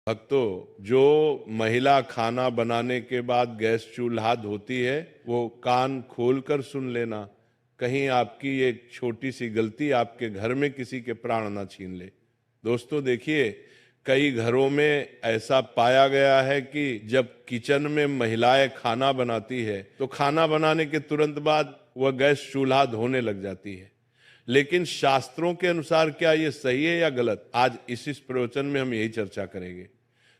भक्तों, जो महिला खाना बनाने के बाद गैस चूल्हा धोती है, वो कान खोलकर सुन लेना। कहीं आपकी एक छोटी सी गलती आपके घर में किसी के प्राण ना छीन ले। दोस्तों देखिए, कई घरों में ऐसा पाया गया है कि जब किचन में महिलाएं खाना बनाती है तो खाना बनाने के तुरंत बाद वह गैस चूल्हा धोने लग जाती है। लेकिन शास्त्रों के अनुसार क्या ये सही है या गलत, आज इस प्रवचन में हम यही चर्चा करेंगे।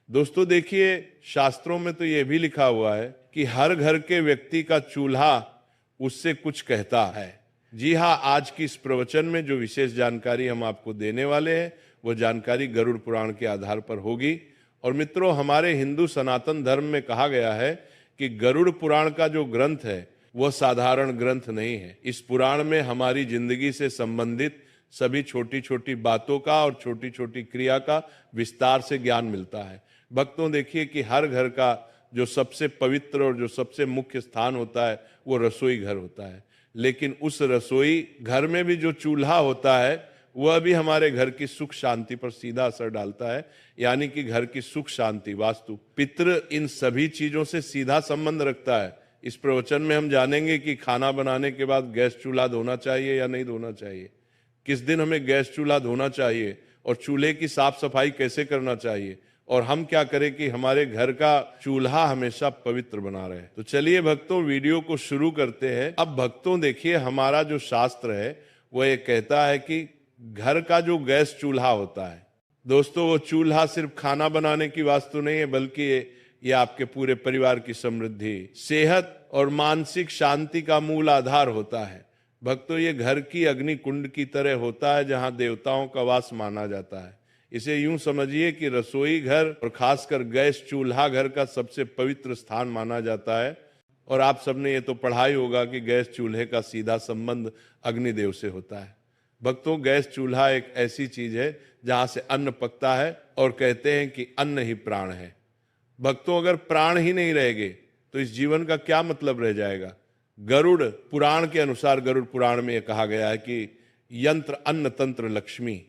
दोस्तों देखिए, शास्त्रों में तो यह भी लिखा हुआ है कि हर घर के व्यक्ति का चूल्हा उससे कुछ कहता है। जी हाँ, आज की इस प्रवचन में जो विशेष जानकारी हम आपको देने वाले हैं वो जानकारी गरुड़ पुराण के आधार पर होगी। और मित्रों, हमारे हिंदू सनातन धर्म में कहा गया है कि गरुड़ पुराण का जो ग्रंथ है वह साधारण ग्रंथ नहीं है। इस पुराण में हमारी जिंदगी से संबंधित सभी छोटी छोटी बातों का और छोटी छोटी क्रिया का विस्तार से ज्ञान मिलता है। भक्तों देखिए कि हर घर का जो सबसे पवित्र और जो सबसे मुख्य स्थान होता है वो रसोई घर होता है। लेकिन उस रसोई घर में भी जो चूल्हा होता है वह भी हमारे घर की सुख शांति पर सीधा असर डालता है। यानी कि घर की सुख शांति, वास्तु, पितृ, इन सभी चीजों से सीधा संबंध रखता है। इस प्रवचन में हम जानेंगे कि खाना बनाने के बाद गैस चूल्हा धोना चाहिए या नहीं धोना चाहिए, किस दिन हमें गैस चूल्हा धोना चाहिए और चूल्हे की साफ सफाई कैसे करना चाहिए, और हम क्या करें कि हमारे घर का चूल्हा हमेशा पवित्र बना रहे। तो चलिए भक्तों, वीडियो को शुरू करते हैं। अब भक्तों देखिए, हमारा जो शास्त्र है वो ये कहता है कि घर का जो गैस चूल्हा होता है, दोस्तों वो चूल्हा सिर्फ खाना बनाने की वास्तु नहीं है, बल्कि ये आपके पूरे परिवार की समृद्धि, सेहत और मानसिक शांति का मूल आधार होता है। भक्तों, ये घर की अग्नि कुंड की तरह होता है जहां देवताओं का वास माना जाता है। इसे यूं समझिए कि रसोई घर और खासकर गैस चूल्हा घर का सबसे पवित्र स्थान माना जाता है। और आप सबने ये तो पढ़ा ही होगा कि गैस चूल्हे का सीधा संबंध अग्निदेव से होता है। भक्तों, गैस चूल्हा एक ऐसी चीज है जहां से अन्न पकता है और कहते हैं कि अन्न ही प्राण है। भक्तों, अगर प्राण ही नहीं रहेंगे तो इस जीवन का क्या मतलब रह जाएगा। गरुड़ पुराण के अनुसार, गरुड़ पुराण में यह कहा गया है कि यंत्र अन्न तंत्र लक्ष्मी,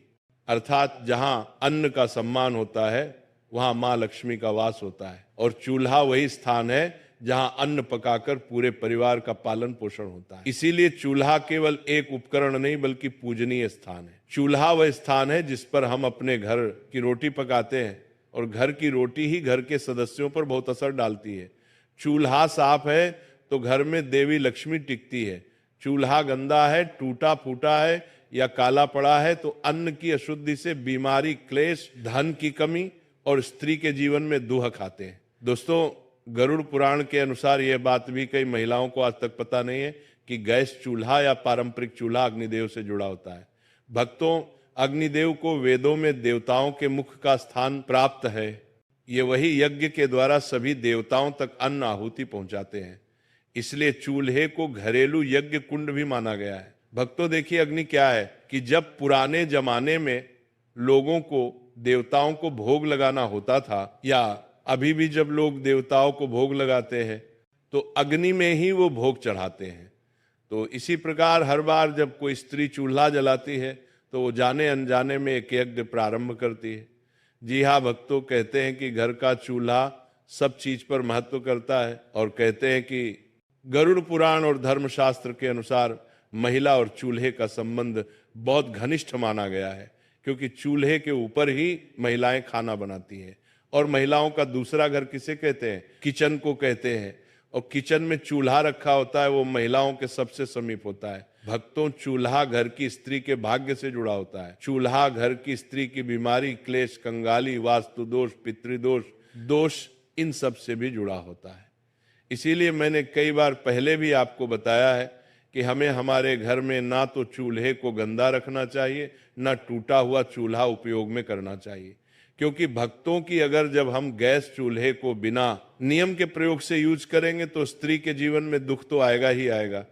अर्थात जहां अन्न का सम्मान होता है वहां मां लक्ष्मी का वास होता है। और चूल्हा वही स्थान है जहां अन्न पकाकर पूरे परिवार का पालन पोषण होता है। इसीलिए चूल्हा केवल एक उपकरण नहीं बल्कि पूजनीय स्थान है। चूल्हा वह स्थान है जिस पर हम अपने घर की रोटी पकाते हैं, और घर की रोटी ही घर के सदस्यों पर बहुत असर डालती है। चूल्हा साफ है तो घर में देवी लक्ष्मी टिकती है। चूल्हा गंदा है, टूटा फूटा है या काला पड़ा है तो अन्न की अशुद्धि से बीमारी, क्लेश, धन की कमी और स्त्री के जीवन में दुख आते हैं। दोस्तों, गरुड़ पुराण के अनुसार यह बात भी कई महिलाओं को आज तक पता नहीं है कि गैस चूल्हा या पारंपरिक चूल्हा अग्निदेव से जुड़ा होता है। भक्तों, अग्निदेव को वेदों में देवताओं के मुख का स्थान प्राप्त है। ये वही यज्ञ के द्वारा सभी देवताओं तक अन्न आहुति पहुंचाते हैं। इसलिए चूल्हे को घरेलू यज्ञ कुंड भी माना गया है। भक्तों देखिए, अग्नि क्या है कि जब पुराने जमाने में लोगों को देवताओं को भोग लगाना होता था, या अभी भी जब लोग देवताओं को भोग लगाते हैं तो अग्नि में ही वो भोग चढ़ाते हैं। तो इसी प्रकार हर बार जब कोई स्त्री चूल्हा जलाती है तो वो जाने अनजाने में एक यज्ञ प्रारंभ करती है। जी हाँ भक्तों, कहते हैं कि घर का चूल्हा सब चीज पर महत्व करता है। और कहते हैं कि गरुड़ पुराण और धर्मशास्त्र के अनुसार महिला और चूल्हे का संबंध बहुत घनिष्ठ माना गया है, क्योंकि चूल्हे के ऊपर ही महिलाएं खाना बनाती हैं। और महिलाओं का दूसरा घर किसे कहते हैं? किचन को कहते हैं। और किचन में चूल्हा रखा होता है वो महिलाओं के सबसे समीप होता है। भक्तों, चूल्हा घर की स्त्री के भाग्य से जुड़ा होता है। चूल्हा घर की स्त्री की बीमारी, क्लेश, कंगाली, वास्तु दोष, पितृदोष, दोष, इन सब से भी जुड़ा होता है। इसीलिए मैंने कई बार पहले भी आपको बताया है कि हमें हमारे घर में ना तो चूल्हे को गंदा रखना चाहिए, ना टूटा हुआ चूल्हा उपयोग में करना चाहिए। क्योंकि भक्तों की अगर जब हम गैस चूल्हे को बिना नियम के प्रयोग से यूज करेंगे तो स्त्री के जीवन में दुख तो आएगा ही आएगा।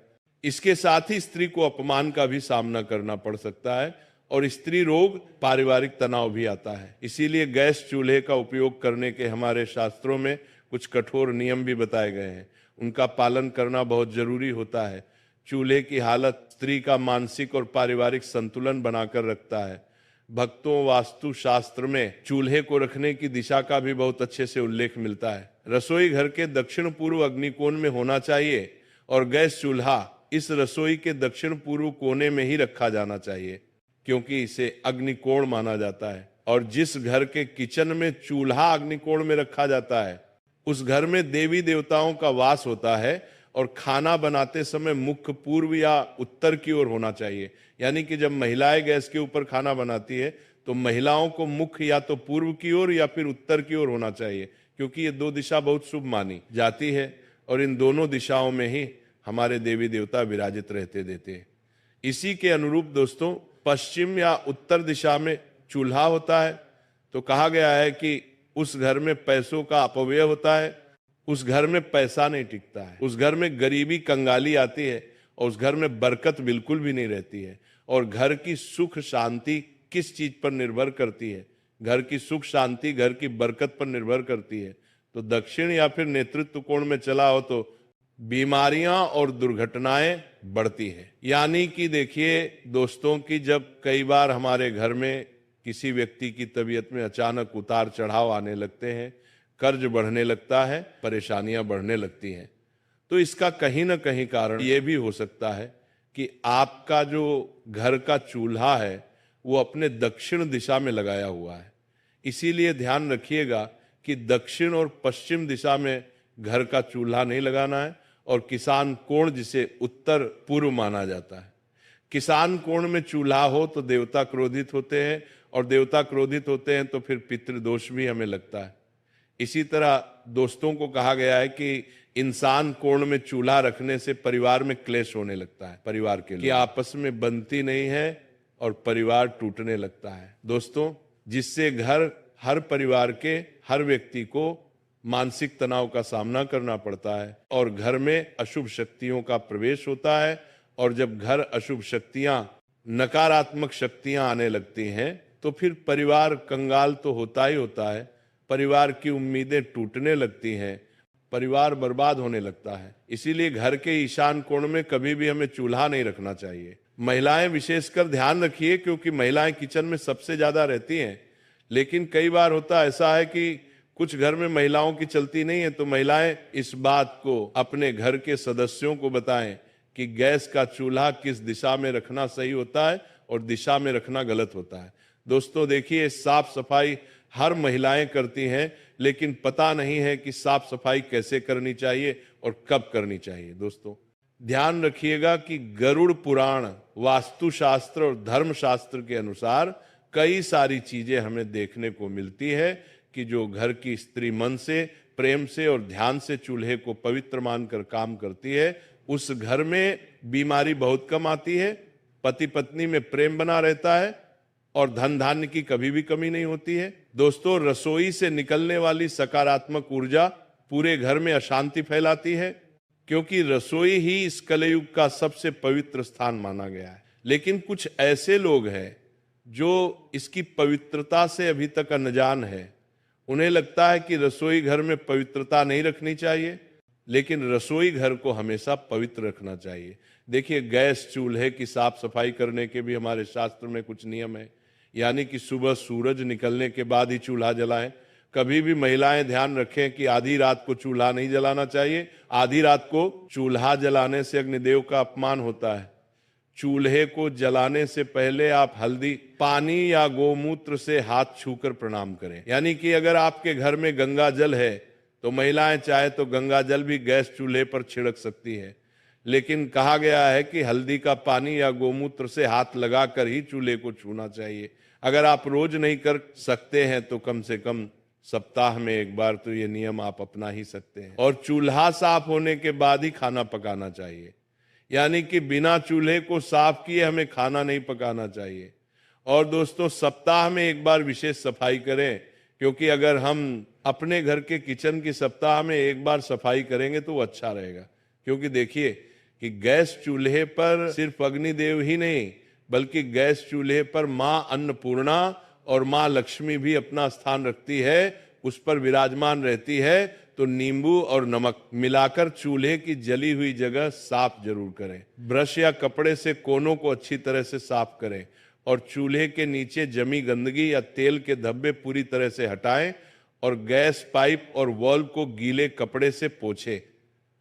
इसके साथ ही स्त्री को अपमान का भी सामना करना पड़ सकता है और स्त्री रोग, पारिवारिक तनाव भी आता है। इसीलिए गैस चूल्हे का उपयोग करने के हमारे शास्त्रों में कुछ कठोर नियम भी बताए गए हैं। उनका पालन करना बहुत जरूरी होता है। चूल्हे की हालत स्त्री का मानसिक और पारिवारिक संतुलन बनाकर रखता है। भक्तों वास्तु शास्त्र में चूल्हे को रखने की दिशा का भी बहुत अच्छे से उल्लेख मिलता है। रसोई घर के दक्षिण पूर्व अग्निकोण में होना चाहिए और गैस चूल्हा इस रसोई के दक्षिण पूर्व कोने में ही रखा जाना चाहिए, क्योंकि इसे अग्निकोण माना जाता है। और जिस घर के किचन में चूल्हा अग्निकोण में रखा जाता है उस घर में देवी देवताओं का वास होता है और खाना बनाते समय मुख्य पूर्व या उत्तर की ओर होना चाहिए। यानी कि जब महिलाएं गैस के ऊपर खाना बनाती है तो महिलाओं को मुख्य या तो पूर्व की ओर या फिर उत्तर की ओर होना चाहिए, क्योंकि ये दो दिशा बहुत शुभ मानी जाती है और इन दोनों दिशाओं में ही हमारे देवी देवता विराजित रहते देते हैं। इसी के अनुरूप दोस्तों पश्चिम या उत्तर दिशा में चूल्हा होता है तो कहा गया है कि उस घर में पैसों का अपव्यय होता है, उस घर में पैसा नहीं टिकता है, उस घर में गरीबी कंगाली आती है और उस घर में बरकत बिल्कुल भी नहीं रहती है। और घर की सुख शांति किस चीज पर निर्भर करती है? घर की सुख शांति घर की बरकत पर निर्भर करती है। तो दक्षिण या फिर नेतृत्व कोण में चला हो तो बीमारियां और दुर्घटनाएं बढ़ती है। यानी कि देखिए दोस्तों कि जब कई बार हमारे घर में किसी व्यक्ति की तबीयत में अचानक उतार चढ़ाव आने लगते हैं, कर्ज बढ़ने लगता है, परेशानियां बढ़ने लगती हैं, तो इसका कहीं ना कहीं कारण ये भी हो सकता है कि आपका जो घर का चूल्हा है वो अपने दक्षिण दिशा में लगाया हुआ है। इसीलिए ध्यान रखिएगा कि दक्षिण और पश्चिम दिशा में घर का चूल्हा नहीं लगाना है। और किसान कोण जिसे उत्तर पूर्व माना जाता है, किसान कोण में चूल्हा हो तो देवता क्रोधित होते हैं और देवता क्रोधित होते हैं तो फिर पितृदोष भी हमें लगता है। इसी तरह दोस्तों को कहा गया है कि इंसान कोण में चूल्हा रखने से परिवार में क्लेश होने लगता है, परिवार के लिए आपस में बनती नहीं है और परिवार टूटने लगता है दोस्तों, जिससे घर हर परिवार के हर व्यक्ति को मानसिक तनाव का सामना करना पड़ता है और घर में अशुभ शक्तियों का प्रवेश होता है। और जब घर अशुभ शक्तियां नकारात्मक शक्तियां आने लगती हैं तो फिर परिवार कंगाल तो होता ही होता है, परिवार की उम्मीदें टूटने लगती हैं, परिवार बर्बाद होने लगता है। इसीलिए घर के ईशान कोण में कभी भी हमें चूल्हा नहीं रखना चाहिए। महिलाएं विशेषकर ध्यान रखिए, क्योंकि महिलाएं किचन में सबसे ज्यादा रहती हैं। लेकिन कई बार होता ऐसा है कि कुछ घर में महिलाओं की चलती नहीं है, तो महिलाएं इस बात को अपने घर के सदस्यों को बताएं कि गैस का चूल्हा किस दिशा में रखना सही होता है और दिशा में रखना गलत होता है। दोस्तों देखिए, साफ सफाई हर महिलाएं करती हैं, लेकिन पता नहीं है कि साफ सफाई कैसे करनी चाहिए और कब करनी चाहिए। दोस्तों ध्यान रखिएगा कि गरुड़ पुराण, वास्तुशास्त्र और धर्मशास्त्र के अनुसार कई सारी चीजें हमें देखने को मिलती है कि जो घर की स्त्री मन से, प्रेम से और ध्यान से चूल्हे को पवित्र मानकर काम करती है उस घर में बीमारी बहुत कम आती है, पति पत्नी में प्रेम बना रहता है और धन धान्य की कभी भी कमी नहीं होती है। दोस्तों रसोई से निकलने वाली सकारात्मक ऊर्जा पूरे घर में अशांति फैलाती है, क्योंकि रसोई ही इस कलयुग का सबसे पवित्र स्थान माना गया है। लेकिन कुछ ऐसे लोग हैं जो इसकी पवित्रता से अभी तक अनजान है। उन्हें लगता है कि रसोई घर में पवित्रता नहीं रखनी चाहिए, लेकिन रसोई घर को हमेशा पवित्र रखना चाहिए। देखिए, गैस चूल्हे की साफ सफाई करने के भी हमारे शास्त्र में कुछ नियम है। यानी कि सुबह सूरज निकलने के बाद ही चूल्हा जलाएं। कभी भी महिलाएं ध्यान रखें कि आधी रात को चूल्हा नहीं जलाना चाहिए। आधी रात को चूल्हा जलाने से अग्निदेव का अपमान होता है। चूल्हे को जलाने से पहले आप हल्दी, पानी या गोमूत्र से हाथ छूकर प्रणाम करें। यानी कि अगर आपके घर में गंगा जल है तो महिलाएं चाहे तो गंगा जल भी गैस चूल्हे पर छिड़क सकती है, लेकिन कहा गया है कि हल्दी का पानी या गोमूत्र से हाथ लगाकर ही चूल्हे को छूना चाहिए। अगर आप रोज नहीं कर सकते हैं तो कम से कम सप्ताह में एक बार तो ये नियम आप अपना ही सकते हैं। और चूल्हा साफ होने के बाद ही खाना पकाना चाहिए। यानी कि बिना चूल्हे को साफ किए हमें खाना नहीं पकाना चाहिए। और दोस्तों सप्ताह में एक बार विशेष सफाई करें, क्योंकि अगर हम अपने घर के किचन की सप्ताह में एक बार सफाई करेंगे तो वो अच्छा रहेगा। क्योंकि देखिए कि गैस चूल्हे पर सिर्फ अग्निदेव ही नहीं, बल्कि गैस चूल्हे पर मां अन्नपूर्णा और मां लक्ष्मी भी अपना स्थान रखती है, उस पर विराजमान रहती है। तो नींबू और नमक मिलाकर चूल्हे की जली हुई जगह साफ जरूर करें। ब्रश या कपड़े से कोनों को अच्छी तरह से साफ करें। और चूल्हे के नीचे जमी गंदगी या तेल के धब्बे पूरी तरह से हटाएं और गैस पाइप और वॉल्व को गीले कपड़े से पोंछें।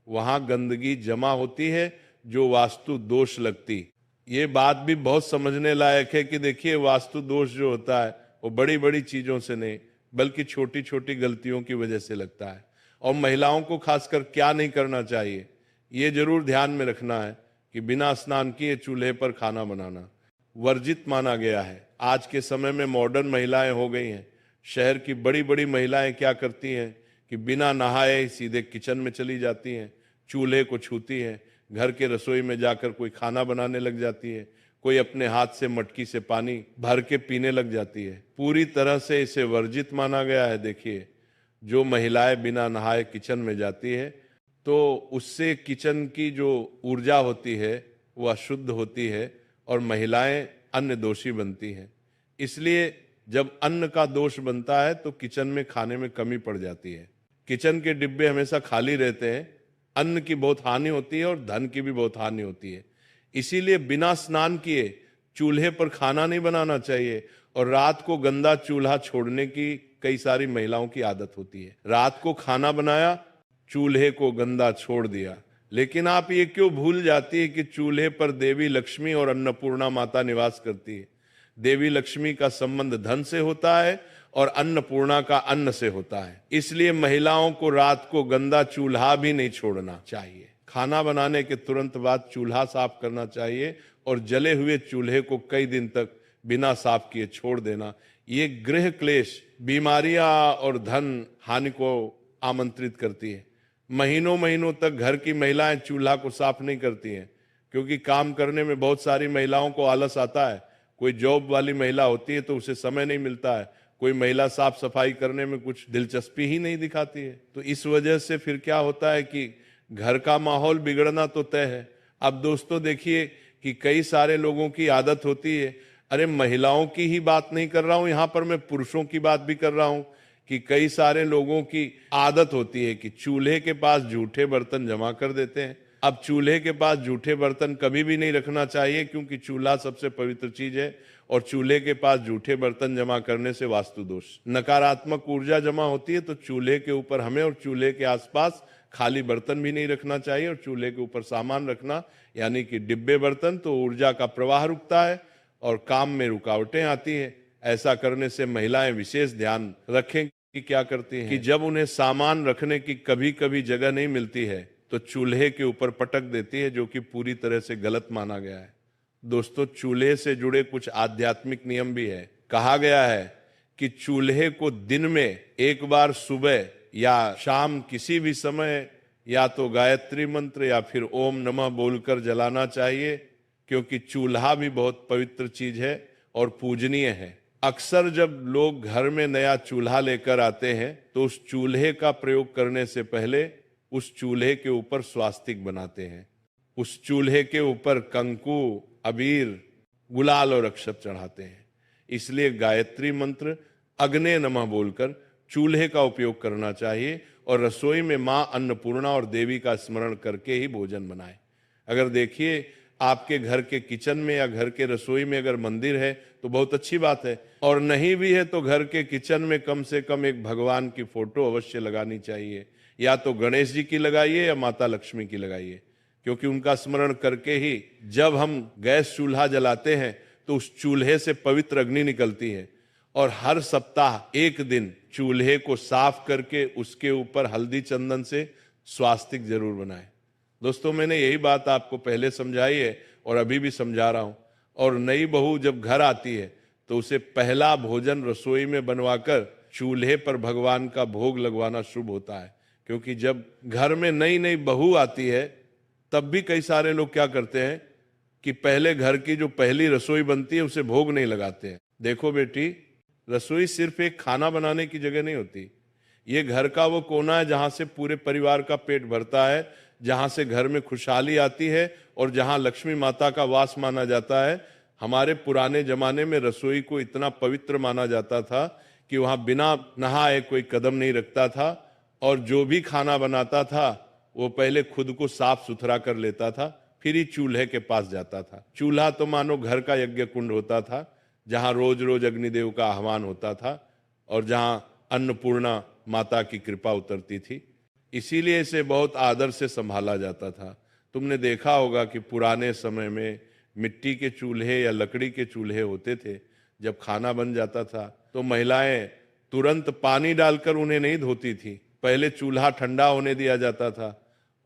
वहां गंदगी जमा होती है जो वास्तु दोष लगती। ये बात भी बहुत समझने लायक है कि देखिए, वास्तु दोष जो होता है वो बड़ी बड़ी चीजों से नहीं बल्कि छोटी छोटी गलतियों की वजह से लगता है। और महिलाओं को खासकर क्या नहीं करना चाहिए, ये जरूर ध्यान में रखना है कि बिना स्नान किए चूल्हे पर खाना बनाना वर्जित माना गया है। आज के समय में मॉडर्न महिलाएं हो गई हैं। शहर की बड़ी बड़ी महिलाएं क्या करती हैं कि बिना नहाए ही सीधे किचन में चली जाती हैं, चूल्हे को छूती हैं, घर के रसोई में जाकर कोई खाना बनाने लग जाती है, कोई अपने हाथ से मटकी से पानी भर के पीने लग जाती है। पूरी तरह से इसे वर्जित माना गया है। देखिए, जो महिलाएं बिना नहाए किचन में जाती है तो उससे किचन की जो ऊर्जा होती है वो अशुद्ध होती है और महिलाएं अन्न दोषी बनती हैं। इसलिए जब अन्न का दोष बनता है तो किचन में खाने में कमी पड़ जाती है। किचन के डिब्बे हमेशा खाली रहते हैं, अन्न की बहुत हानि होती है और धन की भी बहुत हानि होती है। इसीलिए बिना स्नान किए चूल्हे पर खाना नहीं बनाना चाहिए। और रात को गंदा चूल्हा छोड़ने की कई सारी महिलाओं की आदत होती है। रात को खाना बनाया, चूल्हे को गंदा छोड़ दिया। लेकिन आप ये क्यों भूल जाती है कि चूल्हे पर देवी लक्ष्मी और अन्नपूर्णा माता निवास करती है। देवी लक्ष्मी का संबंध धन से होता है और अन्नपूर्णा का अन्न से होता है। इसलिए महिलाओं को रात को गंदा चूल्हा भी नहीं छोड़ना चाहिए। खाना बनाने के तुरंत बाद चूल्हा साफ करना चाहिए और जले हुए चूल्हे को कई दिन तक बिना साफ किए छोड़ देना। ये गृह क्लेश, बीमारियां और धन हानि को आमंत्रित करती है। महीनों महीनों तक घर की महिलाएं चूल्हा को साफ नहीं करती हैं, क्योंकि काम करने में बहुत सारी महिलाओं को आलस आता है। कोई जॉब वाली महिला होती है तो उसे समय नहीं मिलता है। कोई महिला साफ सफाई करने में कुछ दिलचस्पी ही नहीं दिखाती है। तो इस वजह से फिर क्या होता है कि घर का माहौल बिगड़ना तो तय है। अब दोस्तों देखिए कि कई सारे लोगों की आदत होती है, अरे महिलाओं की ही बात नहीं कर रहा हूं, यहां पर मैं पुरुषों की बात भी कर रहा हूं, कि कई सारे लोगों की आदत होती है कि चूल्हे के पास जूठे बर्तन जमा कर देते हैं। अब चूल्हे के पास जूठे बर्तन कभी भी नहीं रखना चाहिए, क्योंकि चूल्हा सबसे पवित्र चीज है और चूल्हे के पास जूठे बर्तन जमा करने से वास्तु दोष, नकारात्मक ऊर्जा जमा होती है। तो चूल्हे के ऊपर हमें और चूल्हे के आसपास खाली बर्तन भी नहीं रखना चाहिए। और चूल्हे के ऊपर सामान रखना यानी कि डिब्बे बर्तन, तो ऊर्जा का प्रवाह रुकता है और काम में रुकावटें आती है। ऐसा करने से महिलाएं विशेष ध्यान रखें कि क्या करती हैं कि जब उन्हें सामान रखने की कभी कभी जगह नहीं मिलती है तो चूल्हे के ऊपर पटक देती है, जो कि पूरी तरह से गलत माना गया है। दोस्तों, चूल्हे से जुड़े कुछ आध्यात्मिक नियम भी है। कहा गया है कि चूल्हे को दिन में एक बार सुबह या शाम किसी भी समय या तो गायत्री मंत्र या फिर ओम नमः बोलकर जलाना चाहिए, क्योंकि चूल्हा भी बहुत पवित्र चीज है और पूजनीय है। अक्सर जब लोग घर में नया चूल्हा लेकर आते हैं तो उस चूल्हे का प्रयोग करने से पहले उस चूल्हे के ऊपर स्वास्तिक बनाते हैं। उस चूल्हे के ऊपर कंकु, अबीर, गुलाल और अक्षत चढ़ाते हैं। इसलिए गायत्री मंत्र, अग्ने नमः बोलकर चूल्हे का उपयोग करना चाहिए और रसोई में मां अन्नपूर्णा और देवी का स्मरण करके ही भोजन बनाएं। अगर देखिए आपके घर के किचन में या घर के रसोई में अगर मंदिर है तो बहुत अच्छी बात है, और नहीं भी है तो घर के किचन में कम से कम एक भगवान की फोटो अवश्य लगानी चाहिए। या तो गणेश जी की लगाइए या माता लक्ष्मी की लगाइए, क्योंकि उनका स्मरण करके ही जब हम गैस चूल्हा जलाते हैं तो उस चूल्हे से पवित्र अग्नि निकलती है। और हर सप्ताह एक दिन चूल्हे को साफ करके उसके ऊपर हल्दी चंदन से स्वास्तिक जरूर बनाएं। दोस्तों, मैंने यही बात आपको पहले समझाई है और अभी भी समझा रहा हूं। और नई बहू जब घर आती है तो उसे पहला भोजन रसोई में बनवाकर चूल्हे पर भगवान का भोग लगवाना शुभ होता है। क्योंकि जब घर में नई नई बहू आती है तब भी कई सारे लोग क्या करते हैं कि पहले घर की जो पहली रसोई बनती है उसे भोग नहीं लगाते हैं। देखो बेटी, रसोई सिर्फ एक खाना बनाने की जगह नहीं होती। ये घर का वो कोना है जहां से पूरे परिवार का पेट भरता है, जहां से घर में खुशहाली आती है और जहां लक्ष्मी माता का वास माना जाता है। हमारे पुराने जमाने में रसोई को इतना पवित्र माना जाता था कि वहां बिना नहाए कोई कदम नहीं रखता था, और जो भी खाना बनाता था वो पहले खुद को साफ सुथरा कर लेता था, फिर ही चूल्हे के पास जाता था। चूल्हा तो मानो घर का यज्ञ कुंड होता था। जहां रोज रोज अग्निदेव का आह्वान होता था और जहां अन्नपूर्णा माता की कृपा उतरती थी। इसीलिए इसे बहुत आदर से संभाला जाता था। तुमने देखा होगा कि पुराने समय में मिट्टी के चूल्हे या लकड़ी के चूल्हे होते थे। जब खाना बन जाता था तो महिलाएं तुरंत पानी डालकर उन्हें नहीं धोती थी। पहले चूल्हा ठंडा होने दिया जाता था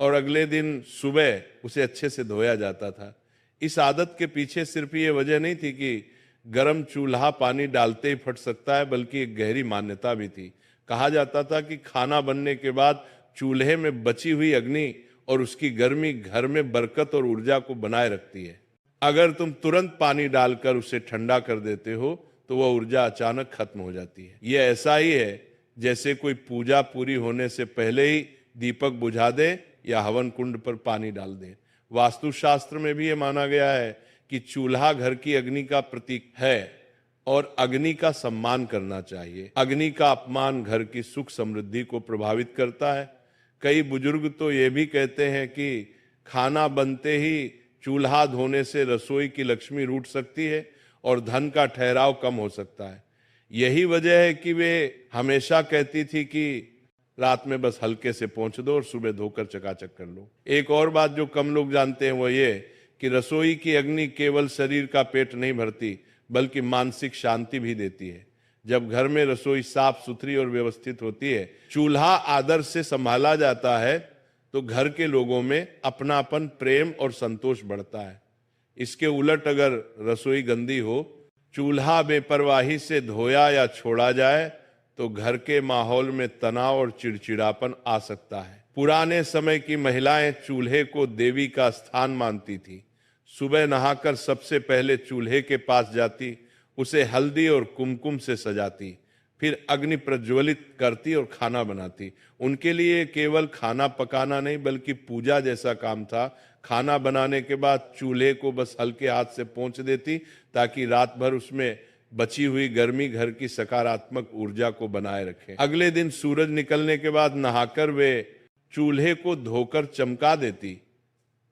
और अगले दिन सुबह उसे अच्छे से धोया जाता था। इस आदत के पीछे सिर्फ ये वजह नहीं थी कि गर्म चूल्हा पानी डालते ही फट सकता है, बल्कि एक गहरी मान्यता भी थी। कहा जाता था कि खाना बनने के बाद चूल्हे में बची हुई अग्नि और उसकी गर्मी घर में बरकत और ऊर्जा को बनाए रखती है। अगर तुम तुरंत पानी डालकर उसे ठंडा कर देते हो तो वह ऊर्जा अचानक खत्म हो जाती है। यह ऐसा ही है जैसे कोई पूजा पूरी होने से पहले ही दीपक बुझा दे या हवन कुंड पर पानी डाल दे। वास्तुशास्त्र में भी ये माना गया है कि चूल्हा घर की अग्नि का प्रतीक है और अग्नि का सम्मान करना चाहिए। अग्नि का अपमान घर की सुख समृद्धि को प्रभावित करता है। कई बुजुर्ग तो ये भी कहते हैं कि खाना बनते ही चूल्हा धोने से रसोई की लक्ष्मी रूठ सकती है और धन का ठहराव कम हो सकता है। यही वजह है कि वे हमेशा कहती थी कि रात में बस हल्के से पोंछ दो और सुबह धोकर चकाचक कर लो। एक और बात जो कम लोग जानते हैं वो ये कि रसोई की अग्नि केवल शरीर का पेट नहीं भरती, बल्कि मानसिक शांति भी देती है। जब घर में रसोई साफ सुथरी और व्यवस्थित होती है, चूल्हा आदर से संभाला जाता है, तो घर के लोगों में अपनापन, प्रेम और संतोष बढ़ता है। इसके उलट अगर रसोई गंदी हो, चूल्हा बेपरवाही से धोया या छोड़ा जाए तो घर के माहौल में तनाव और चिड़चिड़ापन आ सकता है। पुराने समय की महिलाएं चूल्हे को देवी का स्थान मानती थी। सुबह नहाकर सबसे पहले चूल्हे के पास जाती, उसे हल्दी और कुमकुम से सजाती, फिर अग्नि प्रज्वलित करती और खाना बनाती। उनके लिए केवल खाना पकाना नहीं बल्कि पूजा जैसा काम था। खाना बनाने के बाद चूल्हे को बस हल्के हाथ से पोंछ देती ताकि रात भर उसमें बची हुई गर्मी घर की सकारात्मक ऊर्जा को बनाए रखे। अगले दिन सूरज निकलने के बाद नहाकर वे चूल्हे को धोकर चमका देती।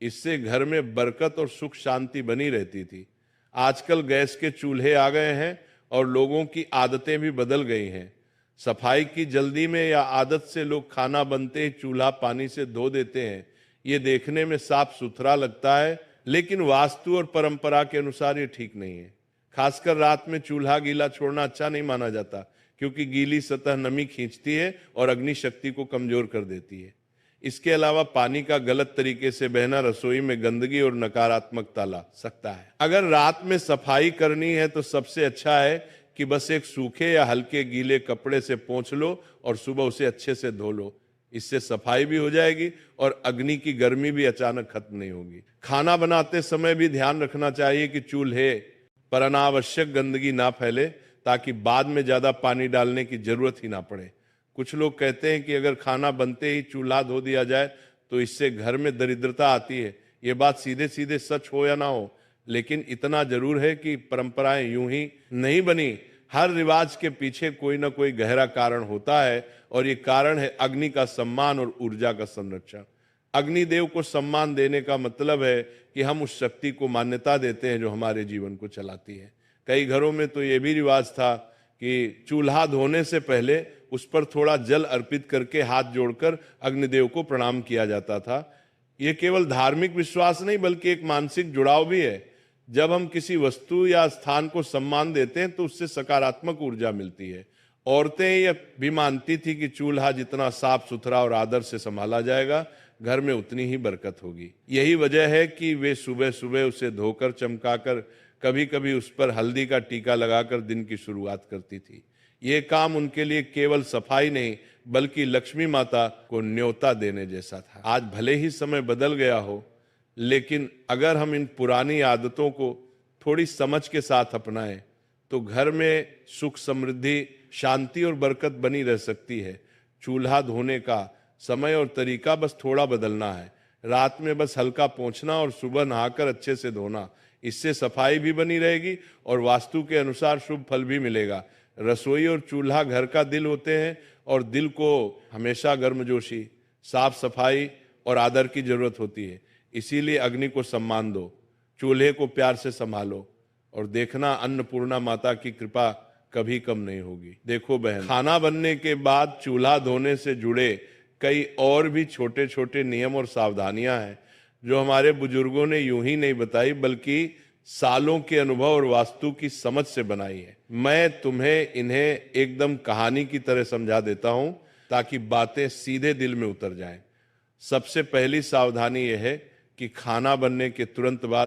इससे घर में बरकत और सुख शांति बनी रहती थी। आजकल गैस के चूल्हे आ गए हैं और लोगों की आदतें भी बदल गई हैं। सफाई की जल्दी में या आदत से लोग खाना बनते ही चूल्हा पानी से धो देते हैं। ये देखने में साफ सुथरा लगता है, लेकिन वास्तु और परंपरा के अनुसार ये ठीक नहीं है। खासकर रात में चूल्हा गीला छोड़ना अच्छा नहीं माना जाता, क्योंकि गीली सतह नमी खींचती है और अग्नि शक्ति को कमजोर कर देती है। इसके अलावा पानी का गलत तरीके से बहना रसोई में गंदगी और नकारात्मकता ला सकता है। अगर रात में सफाई करनी है तो सबसे अच्छा है कि बस एक सूखे या हल्के गीले कपड़े से पोंछ लो और सुबह उसे अच्छे से धो लो। इससे सफाई भी हो जाएगी और अग्नि की गर्मी भी अचानक खत्म नहीं होगी। खाना बनाते समय भी ध्यान रखना चाहिए कि चूल्हे पर अनावश्यक गंदगी ना फैले, ताकि बाद में ज्यादा पानी डालने की जरूरत ही ना पड़े। कुछ लोग कहते हैं कि अगर खाना बनते ही चूल्हा धो दिया जाए तो इससे घर में दरिद्रता आती है। ये बात सीधे सीधे सच हो या ना हो, लेकिन इतना जरूर है कि परंपराएं यूं ही नहीं बनी। हर रिवाज के पीछे कोई ना कोई गहरा कारण होता है और ये कारण है अग्नि का सम्मान और ऊर्जा का संरक्षण। अग्निदेव को सम्मान देने का मतलब है कि हम उस शक्ति को मान्यता देते हैं जो हमारे जीवन को चलाती है। कई घरों में तो ये भी रिवाज था कि चूल्हा धोने से पहले उस पर थोड़ा जल अर्पित करके हाथ जोड़कर अग्निदेव को प्रणाम किया जाता था। ये केवल धार्मिक विश्वास नहीं बल्कि एक मानसिक जुड़ाव भी है। जब हम किसी वस्तु या स्थान को सम्मान देते हैं तो उससे सकारात्मक ऊर्जा मिलती है। औरतें यह भी मानती थी कि चूल्हा जितना साफ सुथरा और आदर से संभाला जाएगा, घर में उतनी ही बरकत होगी। यही वजह है कि वे सुबह सुबह उसे धोकर चमकाकर, कभी कभी उस पर हल्दी का टीका लगाकर दिन की शुरुआत करती थी। ये काम उनके लिए केवल सफाई नहीं बल्कि लक्ष्मी माता को न्योता देने जैसा था। आज भले ही समय बदल गया हो, लेकिन अगर हम इन पुरानी आदतों को थोड़ी समझ के साथ अपनाएं तो घर में सुख, समृद्धि, शांति और बरकत बनी रह सकती है। चूल्हा धोने का समय और तरीका बस थोड़ा बदलना है। रात में बस हल्का पोंछना और सुबह नहाकर अच्छे से धोना। इससे सफाई भी बनी रहेगी और वास्तु के अनुसार शुभ फल भी मिलेगा। रसोई और चूल्हा घर का दिल होते हैं और दिल को हमेशा गर्मजोशी, साफ सफाई और आदर की जरूरत होती है। इसीलिए अग्नि को सम्मान दो, चूल्हे को प्यार से संभालो और देखना अन्नपूर्णा माता की कृपा कभी कम नहीं होगी। देखो बहन, खाना बनने के बाद चूल्हा धोने से जुड़े कई और भी छोटे छोटे नियम और सावधानियां हैं जो हमारे बुजुर्गों ने यूं ही नहीं बताई बल्कि सालों के अनुभव और वास्तु की समझ से बनाई है। मैं तुम्हें इन्हें एकदम कहानी की तरह समझा देता हूं ताकि बातें सीधे दिल में उतर जाएं। सबसे पहली सावधानी यह है कि खाना बनने के तुरंत बाद